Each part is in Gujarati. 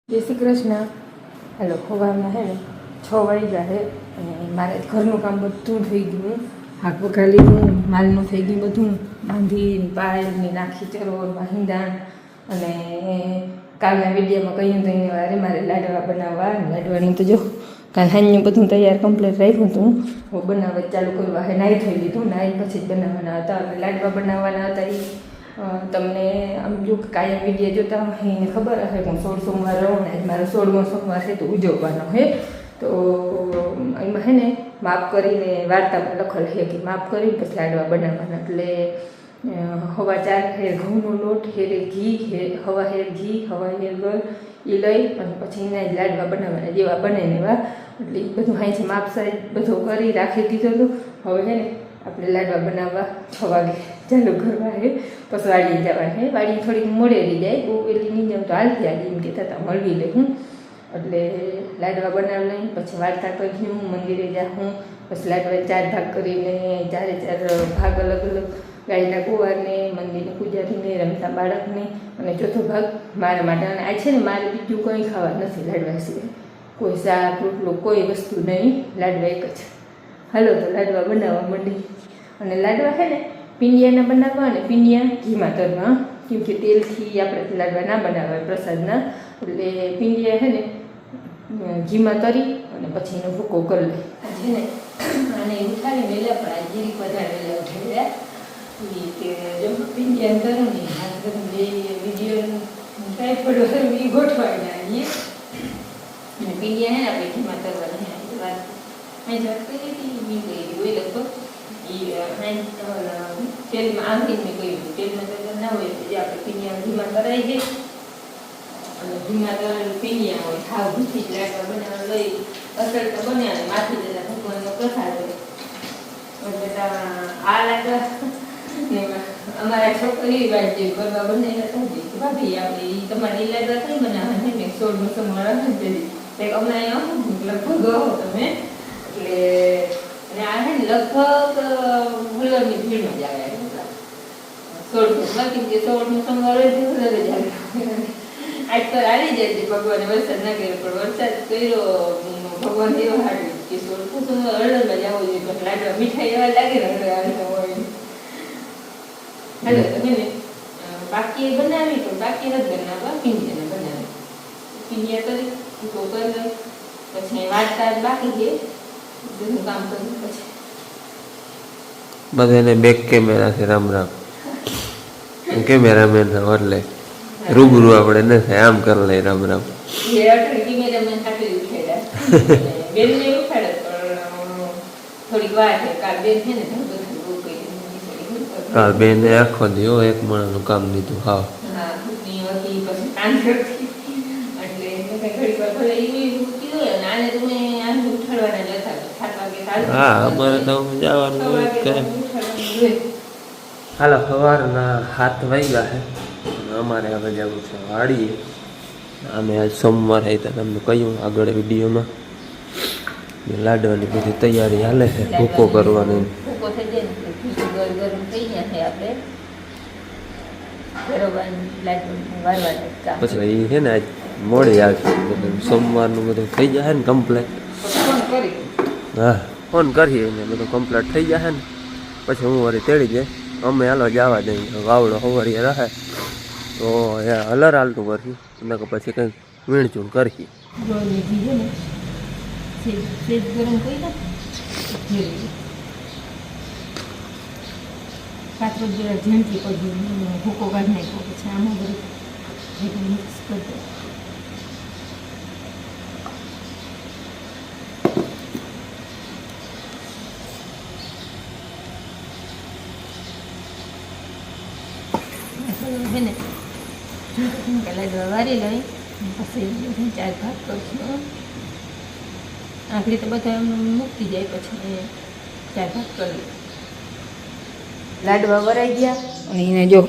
જય શ્રી કૃષ્ણ. હેલો, ખોવામાં હે ને 6 વાગ્યા છે અને મારે ઘરનું કામ બધું થઈ ગયું. હાક વઘારીનું માલનું થઈ ગયું બધું, બાંધીને પાયલની નાખી ચરોર વાહિંદાણ. અને કાલના વિડીયોમાં કહ્યું તો એને વારે મારે લાડવા બનાવવા. લાડવાની તો જો કાલ હાંજનું બધું તૈયાર કમ્પ્લીટ રાખ્યું હતું. હું બનાવવા ચાલુ કરવા હે નાહી થઈ લીધું, નાહી પછી જ બનાવવાના હતા અને લાડવા બનાવવાના હતા. એ તમને આમ જો કાયમ વિડીયો જોતા હોય એને ખબર હશે કે હું 16 સોમવાર રહું ને આજ મારો 16મો સોમવાર છે તો ઉજવવાનો છે. તો એમાં છે ને માપ કરીને વાર્તામાં લખેલ છે કે માપ કરી પછી લાડવા બનાવવાના. એટલે 4.5 હેર ઘઉંનો લોટ, હેરે ઘી, હવા હેર ઘી, હવા હેર ગળ એ લઈ અને પછી એના જ લાડવા બનાવવાના, જેવા બને ને એવા. એટલે એ બધું અહીં છે માપ સાઈડ બધું કરી રાખી દીધું હતું. હવે છે ને આપણે લાડવા બનાવવા 6 વાગે ચાલુ કરવા છે. પછી વાડીએ જવા છે. વાડી થોડીક મોડેલી જાય, બહુ વહેલી નહીં જાઉં તો હાલતી હાલી એમ કહેતા હતા, મળવી લઈ હું. એટલે લાડવા બનાવી લઈ પછી વાર્તા કર્યું, મંદિરે જાઉં. પછી લાડવા 4 ભાગ કરીને 4 ભાગ અલગ અલગ, ગાયના ગોવારને, મંદિરની પૂજારીને, રમતા બાળકને અને ચોથો ભાગ મારા માટે. અને આ છે ને મારે બીજું કંઈ ખાવા નથી લાડવા સિવાય, કોઈ શાક રોટલો કોઈ વસ્તુ નહીં, લાડવા એક જ. હાલો તો લાડવા બનાવવા માંડી. અને લાડવા છે ને પીંડિયાના બનાવવા અને પીંડિયા ઘીમાં તરવા, કેમ કે તેલથી આપણે લાડવા ના બનાવાય પ્રસાદના. એટલે પીંડિયા છે ને ઘીમાં તરી અને પછી એનો ભૂકો કરી લે. છે ને આને ઉઠાડી વહેલા પણ આ જીરીક વધારે વહેલા ઉઠાડી રહ્યા કે જો પીંડિયા કરો ને હાથ ગરમ બે વિડીયો ટ્રાય પડો એ ગોઠવાઈ નાખીએ. અને પીંડિયા છે ને આપણે ઘીમાં તરવાના વાત અહીં વાત કરી હતી બી ગઈ હોય લગભગ તેલમાં આંગળીને કહ્યું તેલમાં તરતા ના હોય તો જે આપણે પીંડિયા ઘીમાં તરાઈ જાય. અને ઘીમાં તરેલું પીંડિયા હોય ખાવ ભૂસી જ લાડવા બનાવવા લઈ અસર તો બને અને માથું જતા ભગવાનનો પ્રસાદ હોય. એટલે આ લાડવા અમારા છોકરી વાત જે કરવા બનાવેલા થતી ભાભી આપણે એ તમારે એ લાડવા કઈ બનાવવા છે ને 16મો સોમવાર કંઈક હમણાં લગભગ તમે એટલે અને આ છે ને લગભગ હુલરની ભીડમાં જ આવે 16 કેમ કે 16મો સોમવાર હોય તો હુલર જ આવે. આજ પર આવી જાય છે ભગવાને વરસાદ ના કર્યો પણ વરસાદ કર્યો ભગવાન એવા હાડ્યું કે 16મો સોમવાર હળદરમાં જ આવવું જોઈએ પણ લાડવા મીઠાઈ એવા લાગે ને હળદર હોય. હાલો તમે ને બાકી બનાવી પણ બાકી નથી બનાવવા, પીંડિયાને બનાવી પીંડિયા કરી ભૂકો કરી લઈ પછી વાટતા બાકી છે બધું કામ કર્યું. પછી બધાને બેક કેમેરા છે. રામ રામ. કેમેરામેન એટલે રૂબરૂ આપણે ન થાય, આમ કરી લઈ. રામ રામ. કેમેરામેન ખાલી ઉઠાડ્યા બેનને ઉઠાડે પણ થોડીક વાર છે. કાલ બેન છે ને કાલ બેન આખો દીવો એક માણસનું કામ દીધું. હા હા અમારે તો જવાનું હાલો. સવારના 7 વાગ્યા છે. અમારે હવે જવું છે વાડીએ. અમે આજ સોમવાર હતા તમને કહ્યું આગળ વિડીયોમાં. લાડવાની બધી તૈયારી હાલે છે, ભૂકો કરવાની. પછી એ છે ને આજ મોડી આવશે, સોમવારનું બધું થઈ જશે ને કમ્પ્લેટ. હા ફોન કરીએ ને બધું કમ્પ્લીટ થઈ જશે ને પછી હું વળી તેડી જાય. અમે હાલો જવા દઈએ, વાવડો સવારીએ રહે તો હલર હાલતું કરશું ને પછી કંઈક વીણચૂણ કરીએ. ભૂકો કાઢી નાખ્યો પછી આમાં બધું મિક્સ કરી દો. છે ને લાડવા વારી લઈ પછી 4 ભાગ કરશું. આખરી તો બધા એમ મૂકી જાય પછી 4 ભાગ કરી. લાડવા વરાઈ ગયા અને એને જો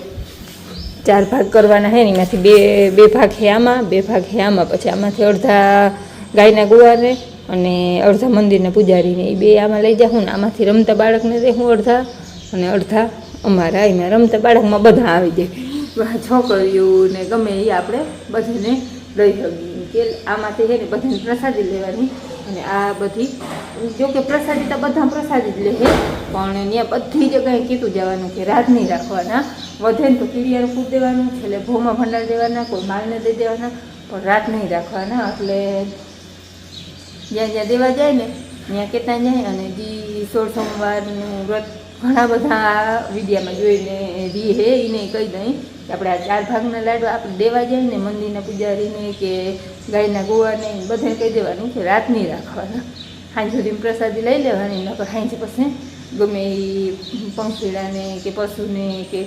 4 ભાગ કરવાના છે ને એમાંથી બે ભાગ છે આમાં, 2 ભાગ છે આમાં. પછી આમાંથી અડધા ગાયના ગુવારને અને અડધા મંદિરના પૂજારીને એ 2 આમાં લઈ જાઉં ને આમાંથી રમતા બાળકને દેખું અડધા અને અડધા અમારા. એમાં રમતા બાળકમાં બધા આવી જાય, છોકરીઓ ને ગમે એ આપણે બધાને લઈ શકીએ. કે આમાંથી છે ને બધાને પ્રસાદી લેવાની. અને આ બધી જો કે પ્રસાદી તો બધા પ્રસાદી જ લે છે, પણ ત્યાં બધી જગ્યાએ કીધું જવાનું કે રાત નહીં રાખવાના. વધે ને તો કીડિયાનું ફૂટ દેવાનું, છેલ્લે ભોમાં ભંડાર દેવાના, કોઈ માલને દઈ દેવાના, પણ રાત નહીં રાખવાના. એટલે જ્યાં જ્યાં દેવા જાય ને ત્યાં કેટલા જાય. અને જે 16 સોમવારનું વ્રત ઘણા બધા વિડીયામાં જોઈને રી હે એને કહી દઈ કે આપણે આ 4 ભાગના લાડવા આપણે દેવા જાય ને મંદિરના પૂજારીને કે ગાયના ગોવાને બધાને કહી દેવાનું કે રાત નહીં રાખવાના. સાંજ સુધી પ્રસાદી લઈ લેવાની, નકર સાંજે પછી ગમે એ પંખીડાને કે પશુને કે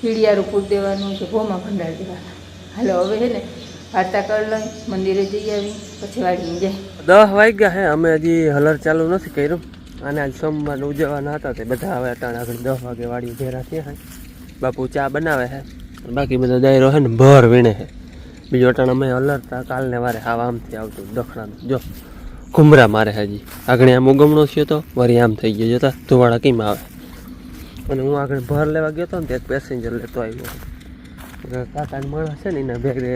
કીડિયારું ફૂટ દેવાનું કે ભોમાં ભંડાર દેવાના. હાલો હવે છે ને વાર્તા કરી લઈ, મંદિરે જઈ આવી, પછી વાળીને જાય. 10 વાગ્યા હે, અમે હજી હલર ચાલુ નથી કર્યું. અને આજ સોમવાર ઉજવવાના હતા તે બધા હવે અટાણે આગળ 10 વાગે વાડી ભેરા થયા છે. બાપુ ચા બનાવે છે, બાકી બધા દાયરો છે ને ભર વીણે છે. બીજો અટાણે અમે હલરતા કાલને વારે હાવ આમથી આવતું દખણાનું જો ઘુમરા મારે હજી આગળ આમ ઉગમણો થયો તો વળી આમ થઈ ગયો જોતા ધુવાડા કેમ આવે. અને હું આગળ ભર લેવા ગયો હતો ને તે એક પેસેન્જર લેતો આવ્યો. કાકાનો માણસ છે ને એના ભેગે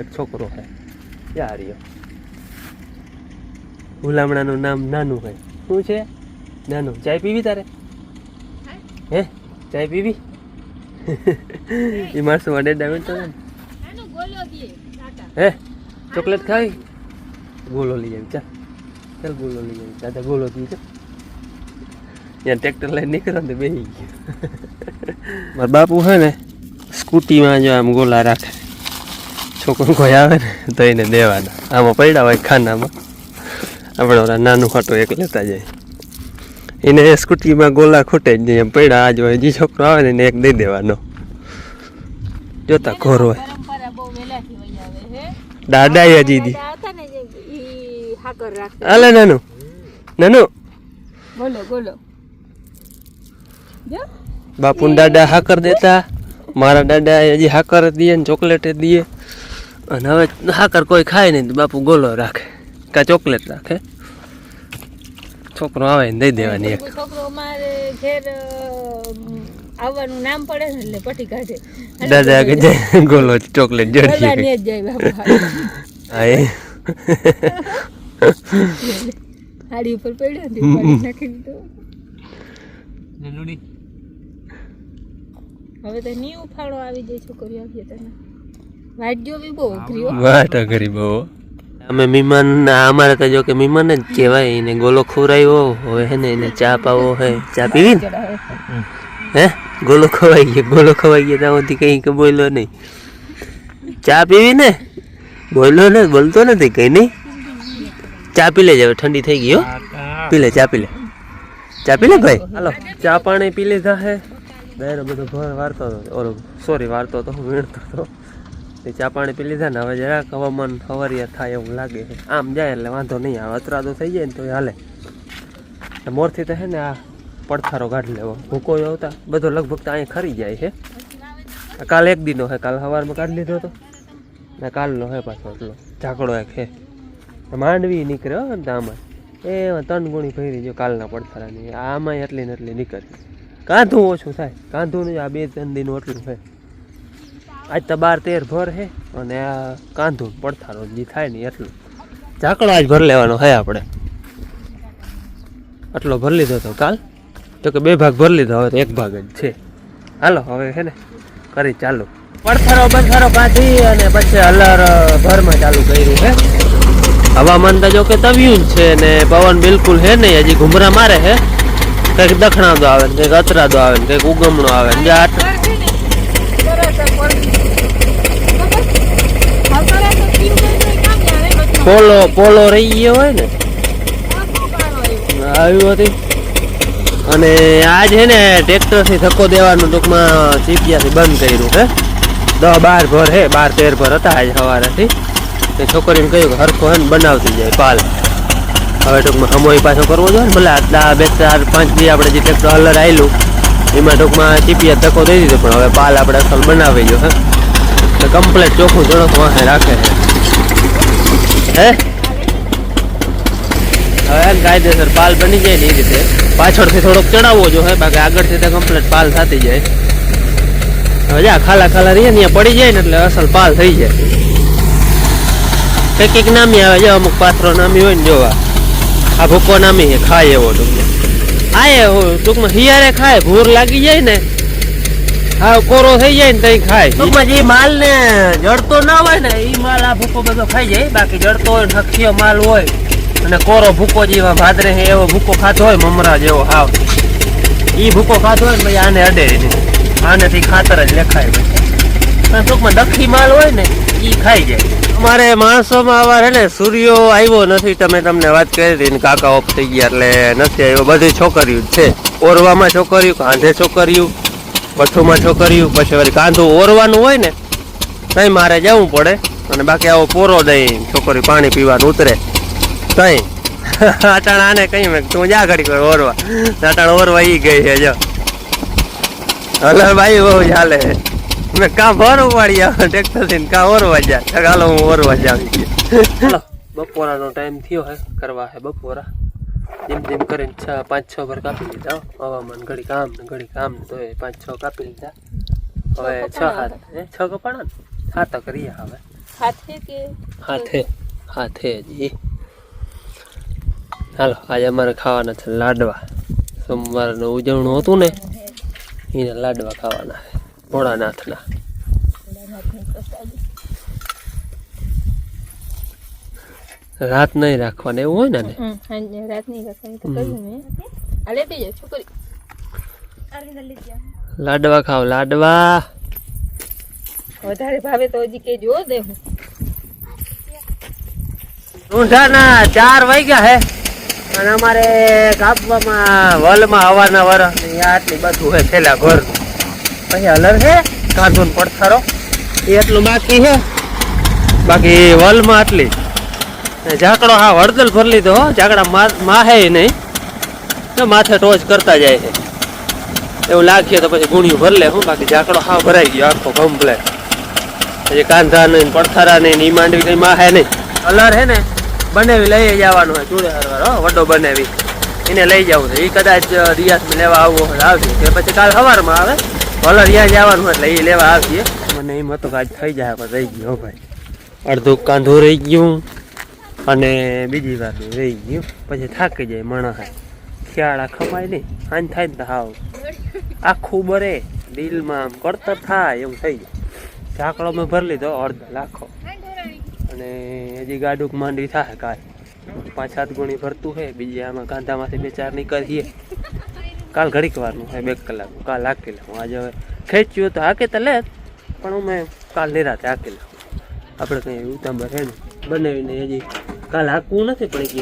એક છોકરો છે ત્યાં રહ્યો. હુલામણાનું નામ નાનું હોય. શું છે નાનું? ચાય પીવી તારે? હે ચાય પીવી? એ માણસો માટે ડામેજ ને હે ચોકલેટ ખાવી? ગોલો લઈ આવી. ચાલ ગોલો લઈ આવી. દાદા ગોલો દી ચાલ. ત્યાં ટ્રેક્ટર લઈને નીકળો ને બેસી ગયો. મારા બાપુ છે ને સ્કૂટીમાં જો આમ ગોલા રાખે, છોકરો કોઈ આવે ને તો એને દેવાના. આમાં પડ્યા હોય ખાનામાં, આપણે ઓલા નાનું ખાટું એક લેતા જાય. એને સ્કૂટીમાં ગોલા ખૂટે જ નહીં, એમ પડ્યા આજ હોય જે છોકરો આવે ને એને એક દઈ દેવાનો. જોતા ઘોર હોય દાદા હજી હાલે નાનું નાનું બાપુ દાદા હાકર દેતા, મારા દાદા હજી હાકર દે ને ચોકલેટ દે. અને હવે હાકર કોઈ ખાય નહીં તો બાપુ ગોલો રાખે કા ચોકલેટ રાખે. છોકરો આવે ને દઈ દેવાની એક. છોકરો મારે ઘેર આવવાનું નામ પડે ને એટલે પટી કાઢે. દાદા કે જાય ગોલો ચોકલેટ જડી ને જાય બાપુ. હા એ હાડી ઉપર પડ્યો ને પાડી નાખી દીધો. હવે તો ની ઉફાળો આવી જાય છોકરીઓ આવી તને. વાડ્યો બી બહુ અઘરી વાટ અઘરી બહુ. અમે મહેમાન અમારે તો જો કે મહેમાન જ કહેવાય. એને ગોલો ખવડાવ્યો હવે હે ને એને ચા પાવો હે. ચા પીવી ને? હે ગોલો ખવાઈ ગયો, ગોલો ખવાઈ ગયો ત્યાં સુધી કઈ કે બોલ્યો નહીં. ચા પીવી ને? બોલ્યો ને, બોલતો નથી કઈ નહીં. ચા પી લેજે, હવે ઠંડી થઈ ગઈ હો. પી લે ચા, પી લે ચા, પી લે ભાઈ. હાલો ચા પાણી પી લીધા હે. દાયરો બધો ભર વારતો હતો, ઓલો સોરી વારતો હતો, વીણતો હતો. ચા પાણી પી લીધા ને હવે જરાક હવામાન હવારિયા થાય એવું લાગે છે. આમ જાય એટલે વાંધો નહીં આવે, અતરાદો થઈ જાય ને તો હાલે. મોરથી તો હે ને આ પડથારો કાઢી લેવો, ભૂકો આવતા બધો લગભગ તો અહીંયા ખરી જાય છે. કાલ એક દીનો હે, કાલ સવારમાં કાઢી લીધો હતો ને કાલનો હે પાછો એટલો ઝાકડો એક હે. માંડવી નીકળ્યો ને આમાં એ 3 ગુણી ભરી જો કાલના પડથારાની. આમાં એટલી ને એટલી નીકળી. કાંધું ઓછું થાય, કાંધું આ 2-3 દીનું એટલું છે. આજ તો 12-13 ભર છે અને આ કાંધું પડથારો જે થાય ને એટલું ઝાકડો આજ ભર લેવાનો છે આપણે. આટલો ભરી લીધો હતો કાલ, તો કે 2 ભાગ ભરી લીધો, હવે તો 1 ભાગ જ છે. હાલો હવે છે ને કરી ચાલુ. પડથારો બંથારો કાઢી અને પછી હલર ભરમાં ચાલુ કર્યું છે. હવામાન તો જો કે તવ્યું જ છે ને પવન બિલકુલ છે નહીં. હજી ઘુમરા મારે છે. કંઈક દખણાદો આવે ને કંઈક અતરાદો આવે ને કંઈક ઉગમણો આવે ને પોલો રહી ગયો હોય ને આવ્યું હતી. અને આજ છે ને ટ્રેક્ટરથી ધક્કો દેવાનું ટૂંકમાં ચીપિયાથી બંધ કર્યું છે. 10-12 ભર છે, 12-13 ભર હતા આજ સવારેથી. તે છોકરીને કહ્યું કે હરખો હે ને બનાવતી જાય પાલ. હવે ટૂંકમાં સમોય પાછો કરવો જોઈએ ને ભલે આટલા 2-4-5 દી આપણે જે ટ્રેક્ટર હલર આવેલું એમાં ટૂંકમાં ચીપિયા ધક્કો દઈ દીધો, પણ હવે પાલ આપણે અસલ બનાવી ગયો હે. તો કમ્પ્લેટ ચોખ્ખું જણસ વાંહે રાખે છે. હે હવે કાયદેસર પાલ બની જાય ને એ રીતે પાછળથી થોડોક ચડાવવો જો હે, બાકી આગળથી તો કમ્પ્લેટ પાલ થતી જાય. હવે જા ખાલા ખાલા રહીએ ને પડી જાય ને એટલે અસલ પાલ થઈ જાય. કઈક નામી આવે જો અમુક પાથરો નામી હોય ને જોવા આ ભૂકો નામી છે ખાય એવો ટૂંકમાં આ ટૂંકમાં હિયારે ખાય ભૂર લાગી જાય ને હા કોરો થઈ જાય ને તઈ ખાય ટૂંકમાં જે માલ ને જડતો ના હોય ને એ માલ આ ભૂકો બધો ખાઈ જાય બાકી જડતો હોય નખીયો માલ હોય અને કોરો ભૂકો જેવા ભાદરે છે એવો ભૂકો ખાતો હોય મમરા જેવો હાવ એ ભૂકો ખાતો હોય ને પછી આને અડે નહીં આનેથી ખાતર જ લેખાય પછી ટૂંકમાં દખી માલ હોય ને એ ખાઈ જાય અમારે માણસોમાં આવા છે ને સૂર્યો આવ્યો નથી તમને વાત કરી હતી ને કાકા ઓફ થઈ ગયા એટલે નથી આવ્યો બધી છોકરીઓ છે ઓરવામાં છોકરીઓ કાંધે છોકરીઓ પઠ્ઠુમાં છોકરીઓ પછી વળી કાંધું ઓરવાનું હોય ને તઈ મારે જવું પડે અને બાકી આવો પોરો દઈ છોકરી પાણી પીવાનું ઉતરે તઈ અટાણ આને કઈ મેં તું જા ઘડી ઓરવા અટાણ ઓરવા ઈ ગઈ છે જો હલો ભાઈ બહુ ચાલે મેં કાં ભરવું પાડી આવે ટ્રેક્ટરથી ને કાં ઓરવા જા ચાલો હું ઓરવા જાવી ચાલો બપોરાનો ટાઈમ થયો હે કરવા હે બપોરા જેમ જેમ કરીને 5-6 ભર કાપી લીધા હવામાન ઘડી કામ ને તો 5-6 કાપી લીધા હવે 6 કપાણા ને 7 કરીએ હવે હાથે જી હાલો આજે અમારે ખાવાના છે લાડવા સોમવારનું ઉજવણું હતું ને એને લાડવા ખાવાના છે ભોળાનાથના રાત નહીં રાખવાના એવું હોય ને રાત નહીં રાખવાની તો કહ્યું મેં આ લેતી જાય છોકરી લાડવા ખાવ લાડવા વધારે ભાવે તો હજી કે જો દે હું ઊંધાના 4 વાગ્યા હે અને અમારે કાપવામાં વલમાં હવાના વર આટલી બધું હે છેલ્લા ઘર પછી હલર છે કાંધુન પડથારો એ એટલું બાકી છે બાકી વલમાં આટલી ઝાકડો હા હળદલ ભરી લીધો ઝાકડા માહે નહીં તો માથે ટોચ કરતા જાય છે એવું લાગીએ તો પછી ગુણિયું ભરી લે હું બાકી ઝાકડો હા ભરાઈ ગયો આખો કમ્પ્લેટ પછી કાંધા નહીં પડથારા નહીં ની માંડવી કઈ માહે નહીં હલર હે ને બનાવી લઈ જવાનું હોય ચૂડે હરવાર વડો બનાવી એને લઈ જવું છે એ કદાચ રિયાસમાં લેવા આવવો હોય આવશે કે પછી કાલ સવારમાં આવે હલર ત્યાં જવાનું હોય એટલે એ લેવા આવીએ મને એમ હતું કે આજ થઈ જાય પણ રહી ગયો ભાઈ અડધું કાંધું રહી ગયું અને બીજી વાર રહી ગયું પછી થાકી જાય માણસ ખિયાળા ખમાય નહીં આન થાય ને તો હાવ આખું બરે દિલમાં આમ કડતર થાય એવું થઈ જાય ઝાકડો મેં ભરી લીધો અડધો લાખો અને હજી ગાડુક માંડવી થાય કાલ 5-7 ગુણી ભરતું છે બીજી આમાં કાંધામાંથી 2-4 નીકળીએ કાલ ઘડીક વારનું છે 2 કલાકનું કાલ હાકી લઉં આજે હવે ખેંચ્યું તો હાકે તો લે પણ હું મેં કાલ નિરાતે હાકી લઉં આપણે કંઈ ઉતાંબર છે ને બનાવીને હજી કાલ હાકવું નથી પણ કે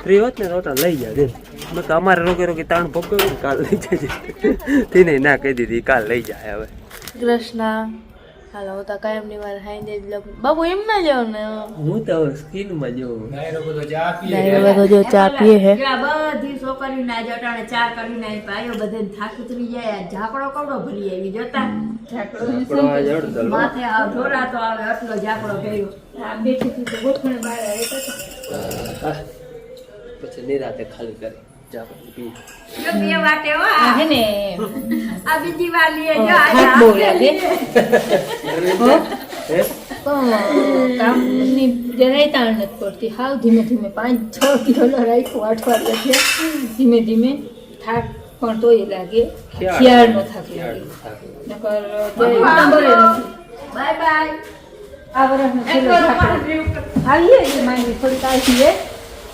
ફ્રી હોત ને તો લઈ જાય મેં તો અમારે રોગે તાણ ભોગવ્યું કાલ લઈ જાય તેને ના કહી દીધી કાલ લઈ જાય હવે કૃષ્ણ હાલો હું તો કાયમની વાર હાઈ દે બાબુ એમ ના જાવ ને હું તો સ્કીનમાં જોઉં ડાયરો બધો જો ચા પીએ હે બધી છોકરીઓ ના જટાણે ચા કરીને પાયો બધે થાક ઉતરી જાય ઝાકડો કવડો ભરી આવી જોતા ઝાકડો માથે આ ઢોરા તો આવે આટલો ઝાકડો કર્યો આ બેઠી થી તો ગોઠણ બહાર આવી પછી નિરાતે ખાલી કરી ઝાકડું પી જો બે વાટે હો હે ને આ બીજી વાર લીએ જો થાક બહુ લાગે કામની જરાય તાણ નથી પડતી હાવ ધીમે ધીમે 5-6 કિલો રાખ્યું અઠવાડિયા થયા ધીમે ધીમે થાક પણ તોય લાગે ખિયાળનો થાક લાગે નકર બાય બાય આ વર્ષનો છેલ્લો ઝાકડો આવીએ એ માંગી થોડીક આવીએ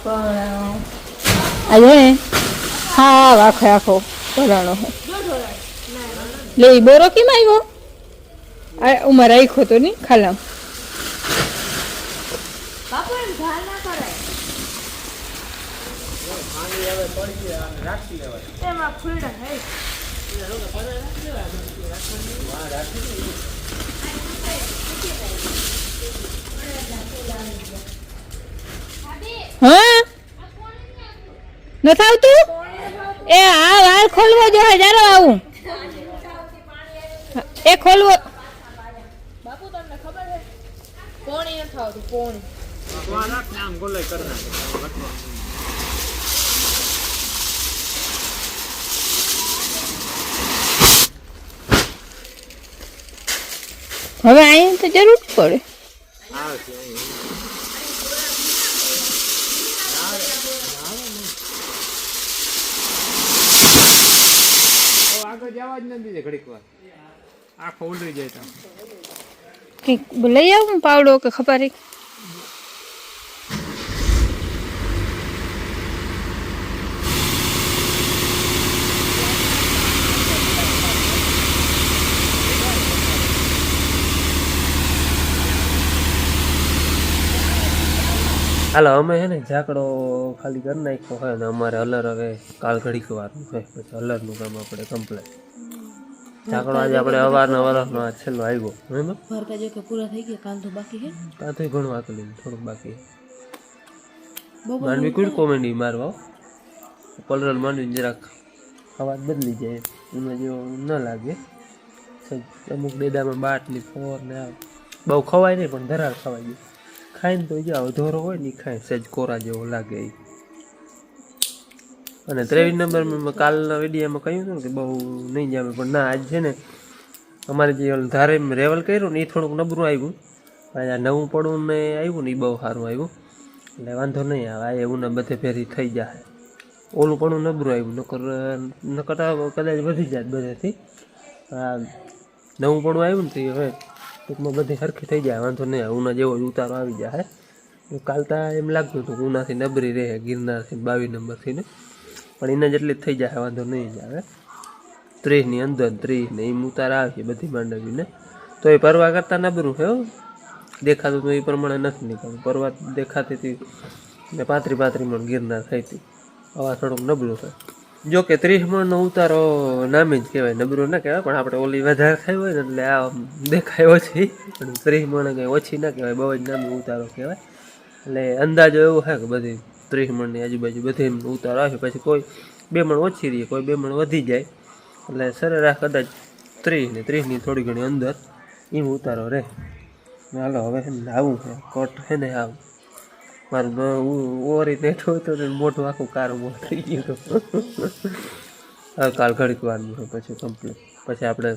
પણ આજે હા આખો આખો ભરાણો લે બોરો કેમ આવ્યો આ ઉમર રાખ્યો તો નહીં ખાલા બાપુ એમ ધાર ના કરાય એમાં ફૂલડા હે હા નથી આવતું એ આ વાળ ખોલવો જો હજારો આવું એ ખોલવો બાપુ તમને ખબર છે પોણી નથી આવતું પોણી હવે અહીં તો જરૂર પડે તો જવા જ નથી દે ઘડીક વાર આખો ઉલરી જાય તા કંઈક લઈ આવું પાવડો કે ખપારી હાલો અમે હે ને ઝાકડો ખાલી કરી નાખ્યો હોય ને અમારે અલર હવે કાલ ઘડીક વારનું હોય પછી અલરનું કામ આપણે કમ્પ્લેટ ઝાકડો આજે આપણે અવારનો વરસનો આ છેલ્લો આવ્યો બરાબર ભરતા જો કે પૂરા થઈ ગયા કાલ તો બાકી છે કાં તો ઘણું આકલી થોડુંક બાકી માંડવી કોઈ કોમેડી મારવા કલર માંડવી જરાક અવાજ બદલી જાય એમાં જેવો ન લાગે અમુક ડેડામાં બાટલી ફોર ને આવે બહુ ખવાય નહીં પણ ધરાર ખવાય જાય ખાઈને તો જાઓ ધોરો હોય ને ખાય સહેજ કોરા જેવો લાગે એ અને 23 નંબરમાં કાલના વિડીયોમાં કહ્યું હતું ને કે બહુ નહીં જામે પણ ના આજ છે ને અમારે જે ધારે રેવલ કર્યું ને એ થોડુંક નબળું આવ્યું આ નવું પડવું ને આવ્યું ને એ બહુ સારું આવ્યું એટલે વાંધો નહીં આવે આ એવું ને બધે ફેરી થઈ જાય ઓલું પડવું નબળું આવ્યું નકર કદાચ વધી જાય બધેથી આ નવું પડવું આવ્યું ને તો હવે ટૂંકમાં બધી સરખી થઈ જાય વાંધો નહીં ઉના જેવો જ ઉતારો આવી જાય કાલતા એમ લાગતું હતું કે ઉનાથી નબરી રહે ગિરનારથી 22 નંબરથી ને પણ એના જેટલી જ થઈ જાય વાંધો નહીં જ આવે 30ની અંદર 30 ને એમ ઉતાર આવે બધી માંડવીને તો એ પરવા કરતાં નબરું છે દેખાતું તો એ પ્રમાણે નથી નીકળતું પરવા દેખાતી હતી ને 35 મણ ગિરનાર થઈ હતી આવા થોડુંક નબળું છે જો કે 30 મણનો ઉતારો નામે જ કહેવાય નબળું ના કહેવાય પણ આપણે ઓલી વધારે થઈ હોય ને એટલે આ દેખાય ઓછી પણ 30 મણ કંઈ ઓછી ના કહેવાય બહુ જ નામે ઉતારો કહેવાય એટલે અંદાજો એવો છે કે બધી 30 મણની આજુબાજુ બધી ઉતારો આવે પછી કોઈ 2 મણ ઓછી રહે કોઈ 2 મણ વધી જાય એટલે સરેરાશ કદાચ 30 ને 30ની થોડી ઘણી અંદર એમ ઉતારો રહે હાલો હવે આવું છે કોટ છે ને આવું મારું ઓરી બેઠું હતું ને મોટું આખું કારું મોટ થઈ ગયું હતું હવે કાલ ઘડીક વારનું છે પછી કમ્પ્લીટ પછી આપણે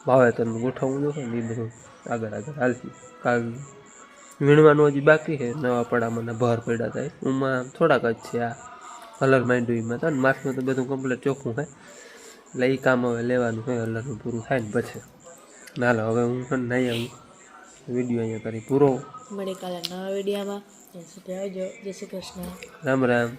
વાવેતરનું ગોઠવવું જોઈએ ને એ બધું આગળ હાલતી કાલ વીણવાનું હજી બાકી છે નવા પડામાં બહાર પડ્યા થાય ઉમાં થોડાક જ છે આ કલર માંડવીમાં તો ને માસમાં તો બધું કમ્પ્લીટ ચોખ્ખું થાય એટલે એ કામ હવે લેવાનું હોય કલરનું પૂરું થાય ને પછી નાલો હવે હું પણ નહીં આવું વિડીયો અહીંયા કરી પૂરો મળે કાલે નવા વિડીયોમાં જય શ્રી કૃષ્ણ રામ રામ